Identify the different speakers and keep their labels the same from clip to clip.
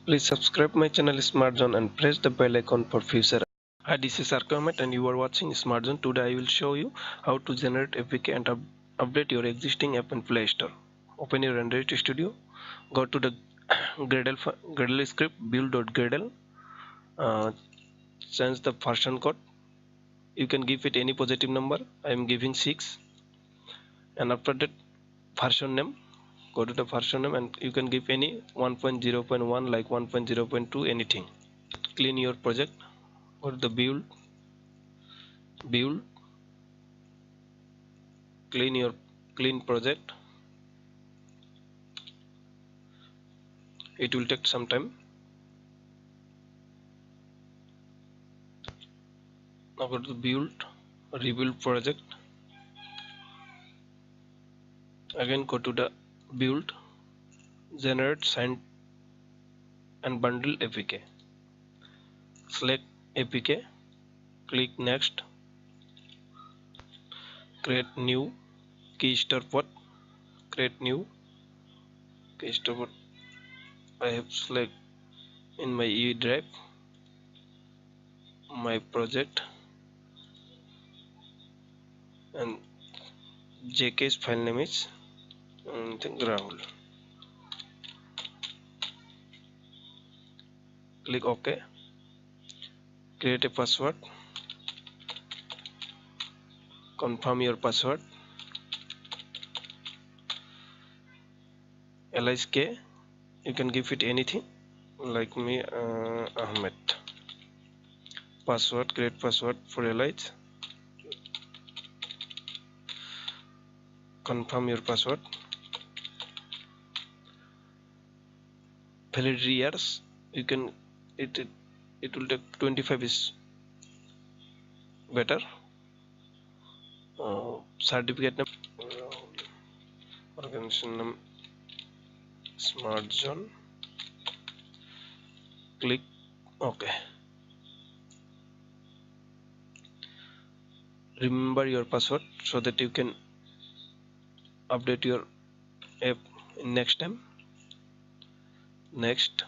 Speaker 1: Please subscribe my channel Smart Zone and press the bell icon for future. Hi, this is Arkamet and you are watching Smart Zone. Today I will show you how to generate APK and update your existing app in Play Store. Open your Android Studio. Go to the Gradle script build.gradle. Change the version code. You can give it any positive number. I am giving 6. And after that, version name. Go to the version name and you can give any 1.0.1 like 1.0.2 anything. Clean your project. Go to the build, clean project. It will take some time. Now go to the rebuild project. Again go to the build, generate, sign and bundle APK. Select APK, click next, create new keystar pod, create new keystar pod. I have select in my E drive my project and JK's file name is Rahul. Click OK. Create a password. Confirm your password. LSK. You can give it anything. Like me, Ahmed. Password. Create password for Elise. Confirm your password. Validity years. You can it will take 25 is better. Certificate name, organization name, Smart Zone. Click OK. Remember your password so that you can update your app next time. Next,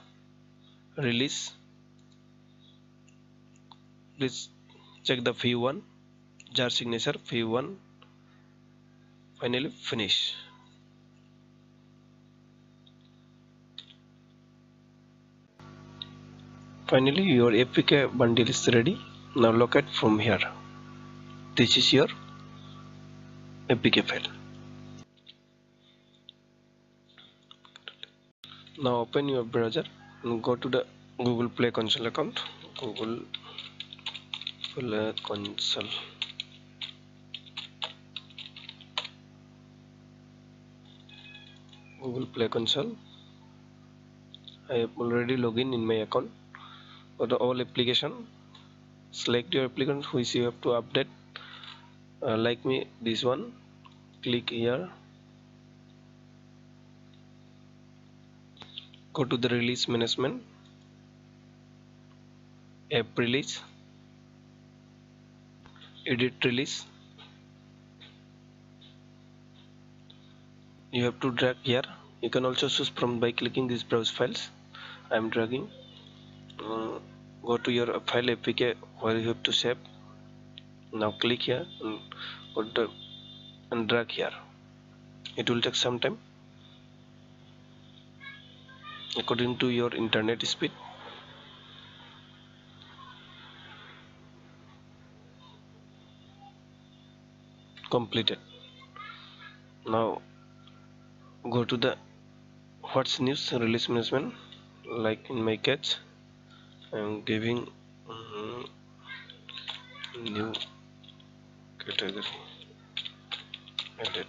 Speaker 1: release. Please check the V1 jar signature. V1. Finally finish. Finally your APK bundle is ready. Now locate from here. This is your APK file. Now open your browser and go to the Google Play Console account. Google Play Console. Google Play Console. I have already logged in my account. Go to all application. Select your application which you have to update. Like me, this one. Click here. Go to the release management. App release. Edit release. You have to drag here. You can also choose from by clicking these browse files. I am dragging. Go to your file APK where you have to save. Now click here and go to and drag here. It will take some time according to your internet speed. Completed. Now go to the what's news release management. Like in my case, I am giving new category. Edit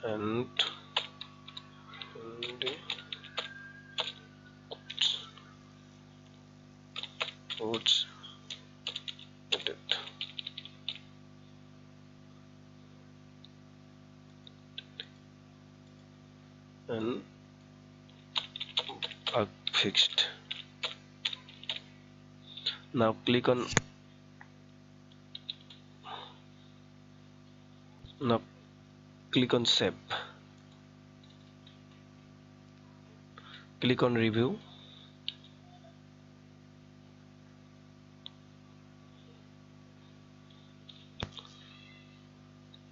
Speaker 1: and quotes edit. And bug fixed. Now click on save. Click on review.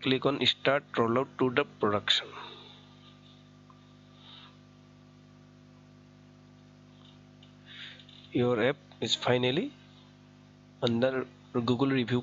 Speaker 1: Click on start rollout to the production. Your app is finally under Google review.